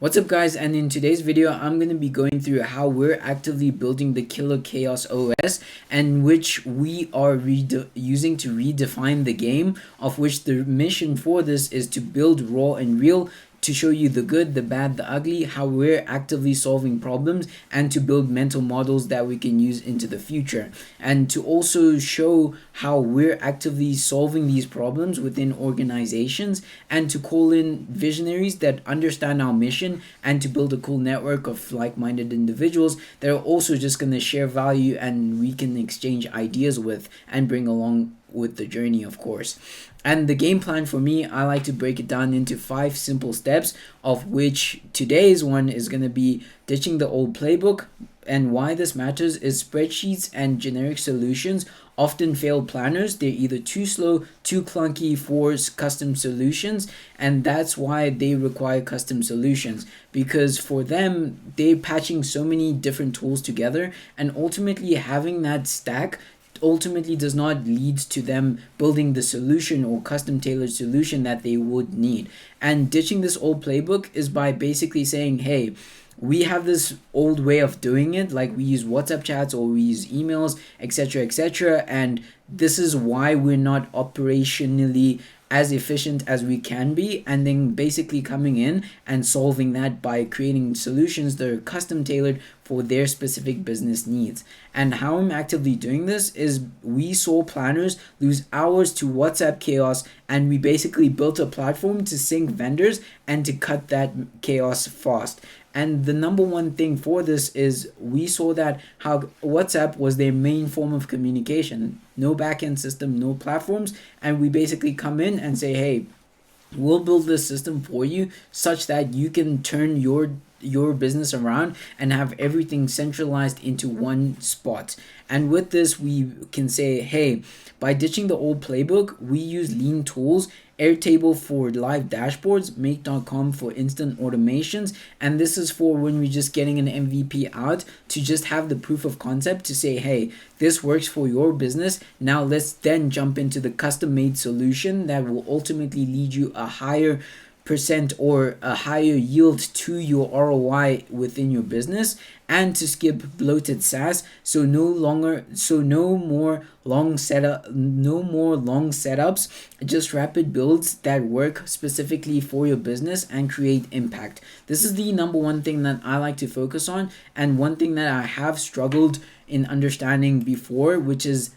What's up guys, and in today's video I'm going to be going through how we're actively building the Killer Chaos OS, and which we are using to redefine the game, of which the mission for this is to build raw and real, to show you the good, the bad, the ugly, how we're actively solving problems, and to build mental models that we can use into the future, and to also show how we're actively solving these problems within organizations, and to call in visionaries that understand our mission, and to build a cool network of like-minded individuals that are also just going to share value and we can exchange ideas with and bring along with the journey, of course. And the game plan for me, I like to break it down into 5 simple steps, of which today's one is going to be ditching the old playbook. And why this matters is spreadsheets and generic solutions often fail planners. They're either too slow, too clunky for custom solutions, and that's why they require custom solutions, because for them they're patching so many different tools together, and ultimately having that stack ultimately does not lead to them building the solution or custom tailored solution that they would need. And ditching this old playbook is by basically saying, hey, we have this old way of doing it, like we use WhatsApp chats or we use emails, etc., and this is why we're not operationally as efficient as we can be, and then basically coming in and solving that by creating solutions that are custom tailored for their specific business needs. And how I'm actively doing this is we saw planners lose hours to WhatsApp chaos, and we basically built a platform to sync vendors and to cut that chaos fast. And the number one thing for this is we saw that how WhatsApp was their main form of communication. No backend system, no platforms. And we basically come in and say, hey, we'll build this system for you such that you can turn your business around and have everything centralized into one spot. And with this, we can say, hey, by ditching the old playbook, we use lean tools, Airtable for live dashboards, Make.com for instant automations, and this is for when we're just getting an MVP out to just have the proof of concept to say, hey, this works for your business. Now let's then jump into the custom made solution that will ultimately lead you a higher percent or a higher yield to your ROI within your business, and to skip bloated SaaS. So no more long setups, just rapid builds that work specifically for your business and create impact. This is the number one thing that I like to focus on, and one thing that I have struggled in understanding before, which is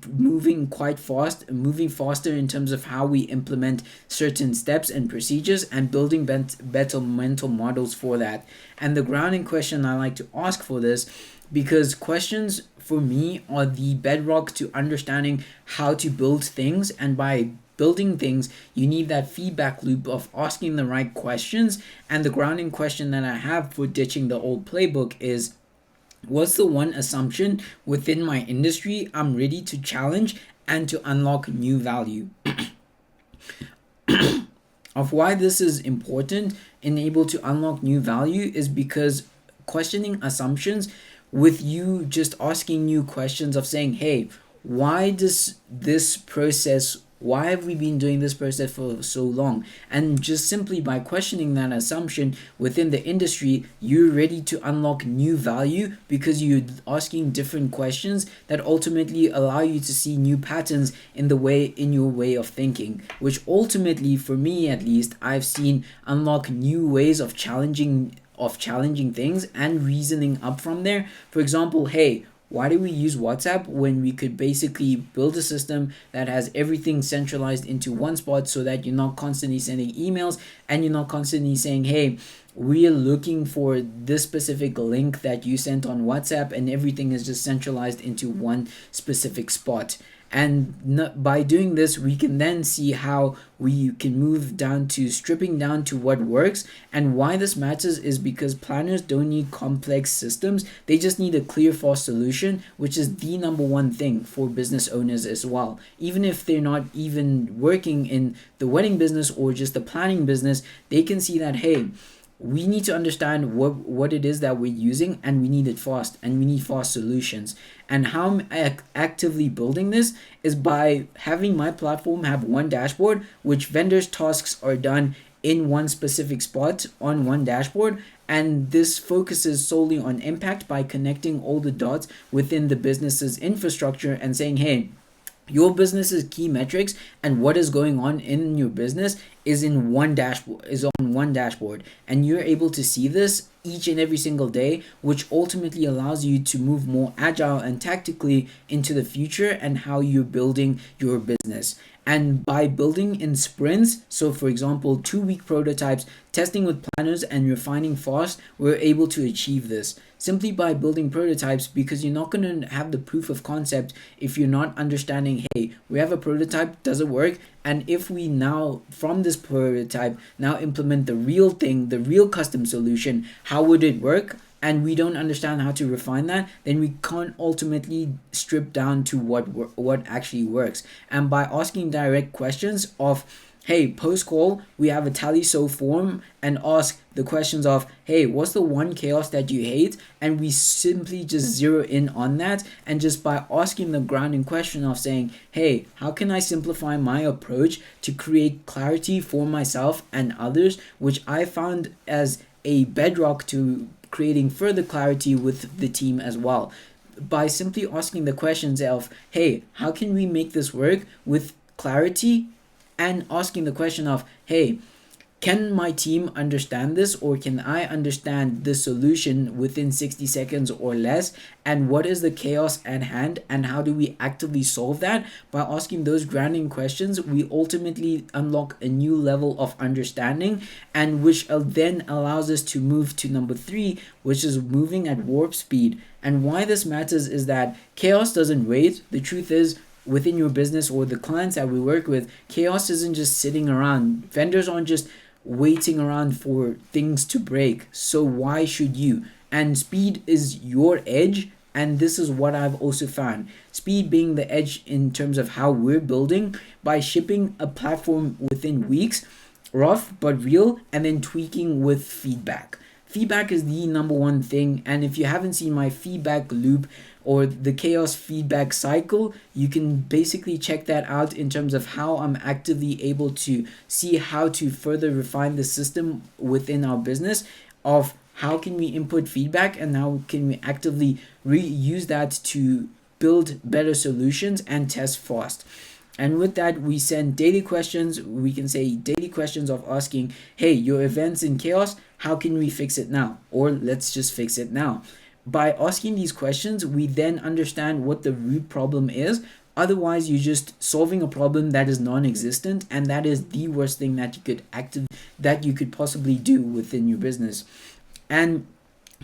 moving faster in terms of how we implement certain steps and procedures, and building better mental models for that. And the grounding question I like to ask for this, because questions for me are the bedrock to understanding how to build things, and by building things you need that feedback loop of asking the right questions. And the grounding question that I have for ditching the old playbook is, what's the one assumption within my industry I'm ready to challenge and to unlock new value? Of why this is important and able to unlock new value is because questioning assumptions, with you just asking new questions of saying, hey, why have we been doing this process for so long? And just simply by questioning that assumption within the industry, you're ready to unlock new value, because you're asking different questions that ultimately allow you to see new patterns in your way of thinking, which ultimately, for me at least, I've seen unlock new ways of challenging things and reasoning up from there. For example, hey, why do we use WhatsApp when we could basically build a system that has everything centralized into one spot, so that you're not constantly sending emails and you're not constantly saying, hey, we're looking for this specific link that you sent on WhatsApp, and everything is just centralized into one specific spot. And by doing this, we can then see how we can move down to stripping down to what works. And why this matters is because planners don't need complex systems. They just need a clear, fast solution, which is the number one thing for business owners as well. Even if they're not even working in the wedding business or just the planning business, they can see that, hey, we need to understand what it is that we're using, and we need it fast, and we need fast solutions. And how I'm actively building this is by having my platform have one dashboard, which vendors' tasks are done in one specific spot on one dashboard, and this focuses solely on impact by connecting all the dots within the business's infrastructure and saying, hey, your business's key metrics and what is going on in your business is in one dashboard, is on one dashboard, and you're able to see this each and every single day, which ultimately allows you to move more agile and tactically into the future and how you're building your business. And by building in sprints, so for example 2-week prototypes, testing with planners, and refining fast, we're able to achieve this simply by building prototypes, because you're not going to have the proof of concept if you're not understanding, hey, we have a prototype, does it work? And if we now from this prototype now implement the real thing, the real custom solution, how would it work? And we don't understand how to refine that, then we can't ultimately strip down to what actually works. And by asking direct questions of, hey, post call, we have a tally so form, and ask the questions of, hey, what's the one chaos that you hate? And we simply just zero in on that. And just by asking the grounding question of saying, hey, how can I simplify my approach to create clarity for myself and others, which I found as a bedrock to creating further clarity with the team as well. By simply asking the questions of, hey, how can we make this work with clarity? And asking the question of, hey, can my team understand this, or can I understand the solution within 60 seconds or less? And what is the chaos at hand, and how do we actively solve that? By asking those grounding questions, we ultimately unlock a new level of understanding, and which then allows us to move to number 3, which is moving at warp speed. And why this matters is that chaos doesn't wait. The truth is, within your business or the clients that we work with, chaos isn't just sitting around. Vendors aren't just waiting around for things to break. So why should you? And speed is your edge. And this is what I've also found. Speed being the edge in terms of how we're building by shipping a platform within weeks, rough but real, and then tweaking with feedback. Feedback is the number one thing. And if you haven't seen my feedback loop or the chaos feedback cycle, you can basically check that out in terms of how I'm actively able to see how to further refine the system within our business of how can we input feedback and how can we actively reuse that to build better solutions and test fast. And with that, we send daily questions. We can say daily questions of asking, hey, your event's in chaos, how can we fix it now? Or let's just fix it now. By asking these questions, we then understand what the root problem is. Otherwise, you're just solving a problem that is non-existent, and that is the worst thing that you could possibly do within your business. And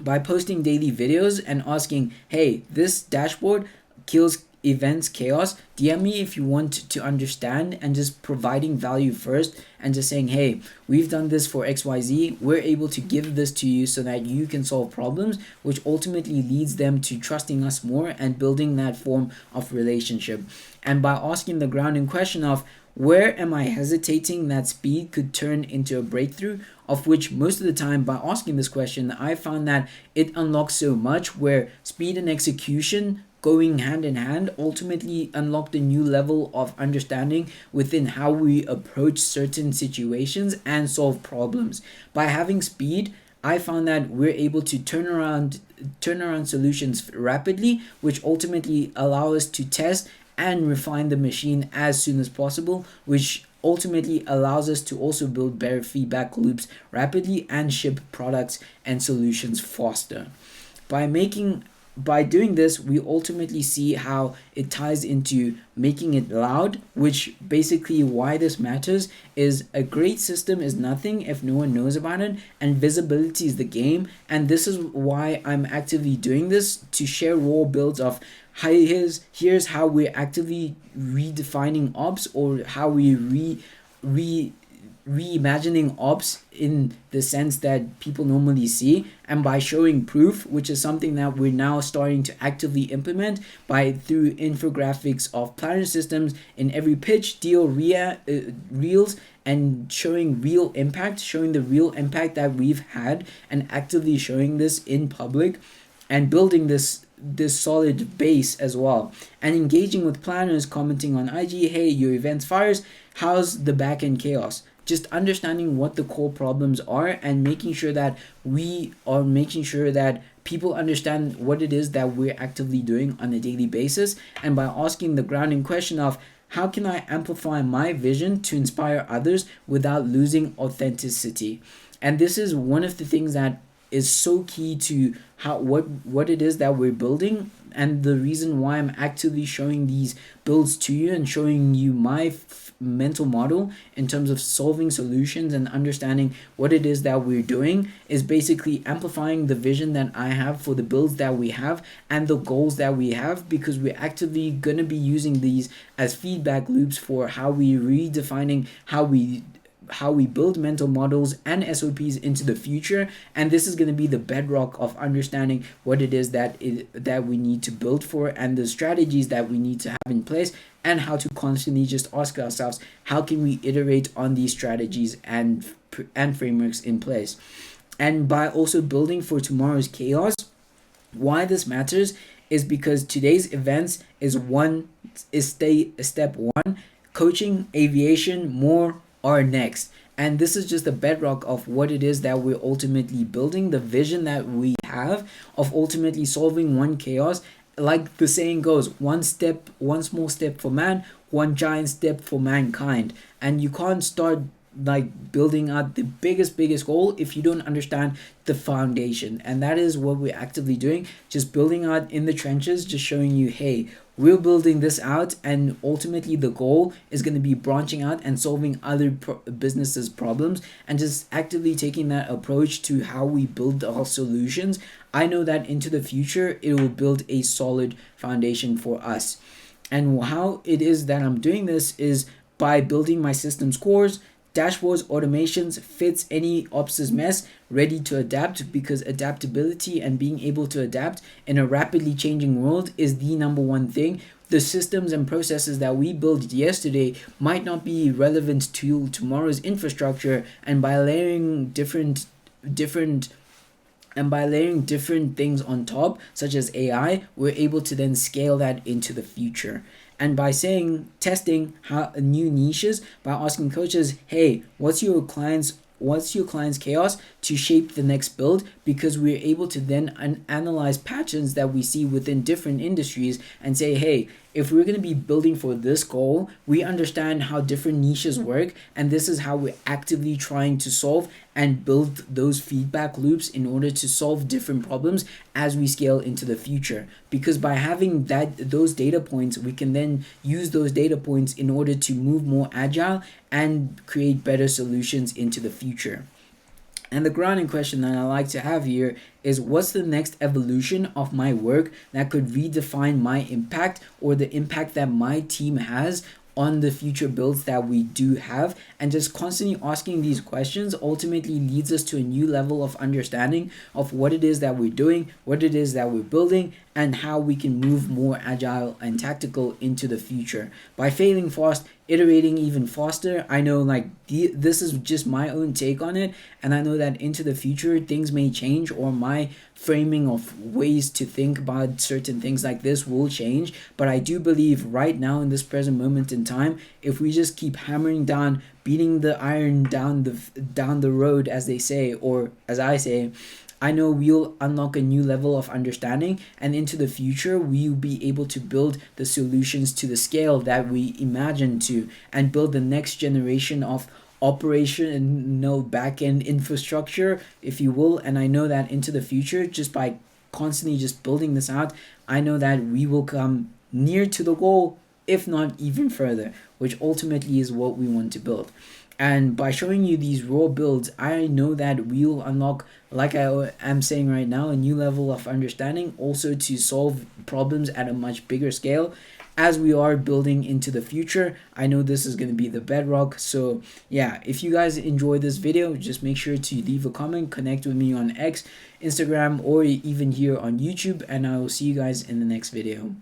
by posting daily videos and asking, hey, this dashboard kills events chaos, DM me if you want to understand, and just providing value first and just saying, hey, we've done this for XYZ, we're able to give this to you so that you can solve problems, which ultimately leads them to trusting us more and building that form of relationship. And by asking the grounding question of, where am I hesitating that speed could turn into a breakthrough, of which most of the time by asking this question, I found that it unlocks so much, where speed and execution going hand in hand ultimately unlocked a new level of understanding within how we approach certain situations and solve problems. By having speed, I found that we're able to turn around solutions rapidly, which ultimately allow us to test and refine the machine as soon as possible, which ultimately allows us to also build better feedback loops rapidly and ship products and solutions faster. By doing this, we ultimately see how it ties into making it loud, which basically why this matters is a great system is nothing if no one knows about it, and visibility is the game. And this is why I'm actively doing this, to share raw builds of here's how we're actively redefining ops, or how we reimagining ops in the sense that people normally see, and by showing proof, which is something that we're now starting to actively implement by through infographics of planner systems in every pitch, deal, reels, and showing the real impact that we've had, and actively showing this in public and building this solid base as well, and engaging with planners, commenting on IG, hey, your event's fires, how's the back end chaos? just understanding what the core problems are and making sure that we are making sure that people understand what it is that we're actively doing on a daily basis, and by asking the grounding question of how can I amplify my vision to inspire others without losing authenticity. And this is one of the things that is so key to how what it is that we're building, and the reason why I'm actively showing these builds to you and showing you my mental model in terms of solving solutions and understanding what it is that we're doing is basically amplifying the vision that I have for the builds that we have and the goals that we have, because we're actively going to be using these as feedback loops for how we redefining how we build mental models and SOPs into the future. And this is going to be the bedrock of understanding what it is that we need to build for, and the strategies that we need to have in place, and how to constantly just ask ourselves how can we iterate on these strategies and frameworks in place. And by also building for tomorrow's chaos, why this matters is because today's events is step one. Coaching, aviation, more are next. And this is just the bedrock of what it is that we're ultimately building, the vision that we have of ultimately solving one chaos. Like the saying goes, one small step for man, one giant step for mankind. And you can't start like building out the biggest goal if you don't understand the foundation. And that is what we're actively doing, just building out in the trenches, just showing you, hey, we're building this out, and ultimately the goal is going to be branching out and solving other businesses problems, and just actively taking that approach to how we build our solutions. I know that into the future it will build a solid foundation for us. And how it is that I'm doing this is by building my systems cores, dashboards, automations, fits any ops' mess, ready to adapt, because adaptability and being able to adapt in a rapidly changing world is the number one thing. The systems and processes that we built yesterday might not be relevant to tomorrow's infrastructure, and by layering different things on top, such as AI, we're able to then scale that into the future. And by testing how new niches, by asking coaches, hey, what's your client's chaos to shape the next build, because we're able to then analyze patterns that we see within different industries and say, hey, if we're going to be building for this goal, we understand how different niches work, and this is how we're actively trying to solve and build those feedback loops in order to solve different problems as we scale into the future. Because by having those data points, we can then use those data points in order to move more agile and create better solutions into the future. And the grounding question that I like to have here is, what's the next evolution of my work that could redefine my impact, or the impact that my team has on the future builds that we do have? And just constantly asking these questions ultimately leads us to a new level of understanding of what it is that we're doing, what it is that we're building, and how we can move more agile and tactical into the future. By failing fast, iterating even faster, I know this is just my own take on it, and I know that into the future things may change, or my framing of ways to think about certain things like this will change. But I do believe right now, in this present moment in time, if we just keep hammering down, beating the iron down the road, as they say, or as I say, I know we'll unlock a new level of understanding, and into the future we'll be able to build the solutions to the scale that we imagine to, and build the next generation of operational back-end infrastructure, if you will. And I know that into the future, just by constantly just building this out, I know that we will come near to the goal, if not even further, which ultimately is what we want to build. And by showing you these raw builds, I know that we'll unlock, like I am saying right now, a new level of understanding, also to solve problems at a much bigger scale as we are building into the future. I know this is going to be the bedrock. So yeah, if you guys enjoyed this video, just make sure to leave a comment, connect with me on X, Instagram, or even here on YouTube, and I will see you guys in the next video.